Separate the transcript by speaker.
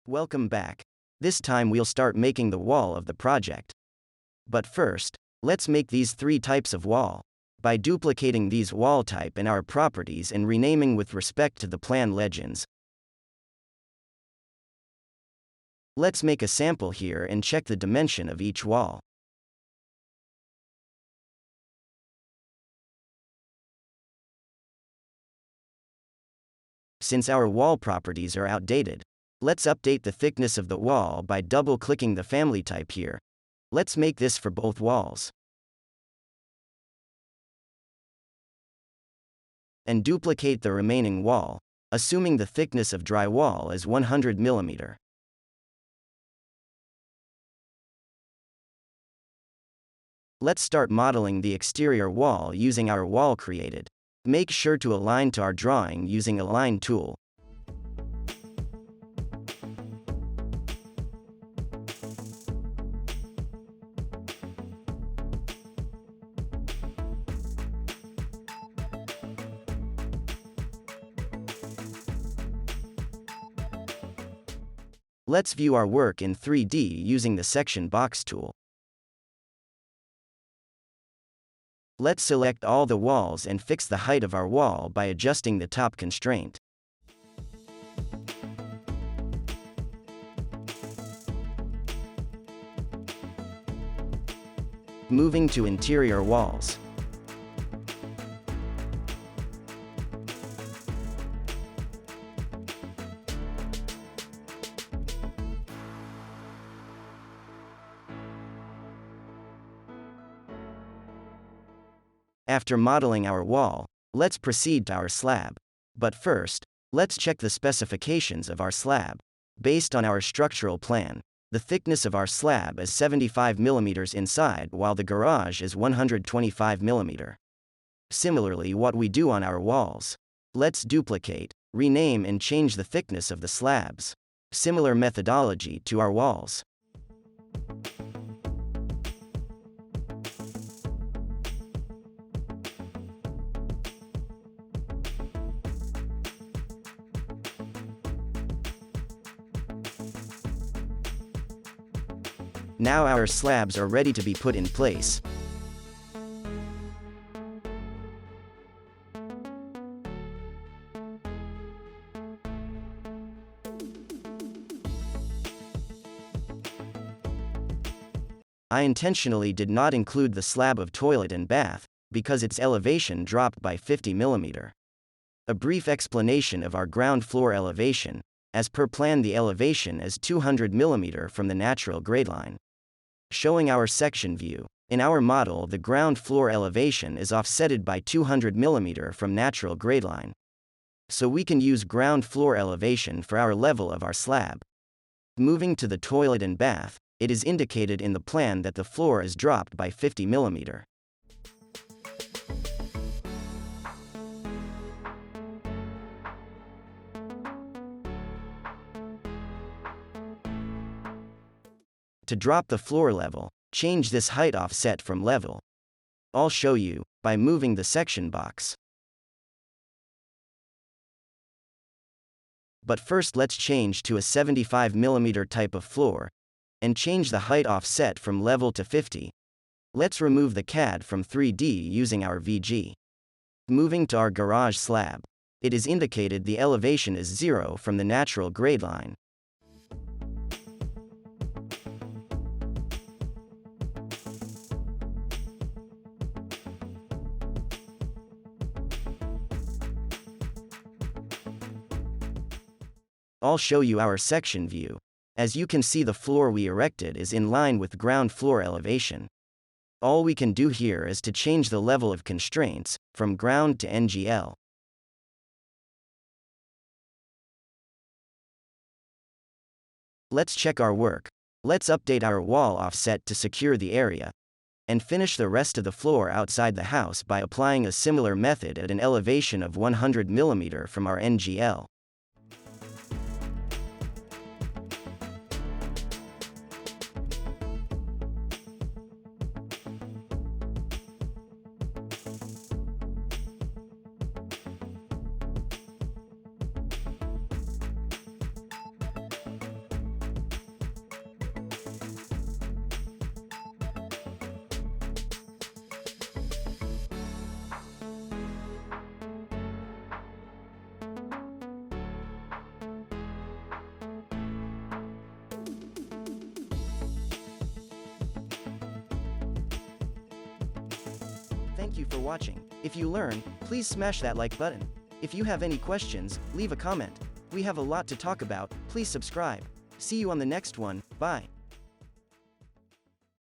Speaker 1: Welcome back. This time we'll start making the wall of the project. But first, let's make these three types of wall. By duplicating these wall type in our properties and renaming with respect to the plan legends. Let's make a sample here and check the dimension of each wall. Since our wall properties are outdated, let's update the thickness of the wall by double-clicking the family type here. Let's make this for both walls. And duplicate the remaining wall, assuming the thickness of drywall is 100 mm. Let's start modeling the exterior wall using our wall created. Make sure to align to our drawing using Align tool. Let's view our work in 3D using the Section Box tool. Let's select all the walls and fix the height of our wall by adjusting the top constraint. Moving to interior walls. After modeling our wall, let's proceed to our slab. But first, let's check the specifications of our slab. Based on our structural plan, the thickness of our slab is 75 mm inside while the garage is 125 mm. Similarly, what we do on our walls. Let's duplicate, rename and change the thickness of the slabs. Similar methodology to our walls. Now our slabs are ready to be put in place. I intentionally did not include the slab of toilet and bath, because its elevation dropped by 50 mm. A brief explanation of our ground floor elevation. As per plan, the elevation is 200 mm from the natural grade line. Showing our section view. In our model, the ground floor elevation is offsetted by 200 mm from natural grade line. So we can use ground floor elevation for our level of our slab. Moving to the toilet and bath, it is indicated in the plan that the floor is dropped by 50 mm. To drop the floor level, change this height offset from level. I'll show you, by moving the section box. But first let's change to a 75 mm type of floor, and change the height offset from level to 50. Let's remove the CAD from 3D using our VG. Moving to our garage slab. It is indicated the elevation is 0 from the natural grade line. I'll show you our section view. As you can see, the floor we erected is in line with ground floor elevation. All we can do here is to change the level of constraints, from ground to NGL. Let's check our work. Let's update our wall offset to secure the area, and finish the rest of the floor outside the house by applying a similar method at an elevation of 100 mm from our NGL. Thank you for watching. If you learn, please smash that like button. If you have any questions, leave a comment. We have a lot to talk about, please subscribe. See you on the next one, bye.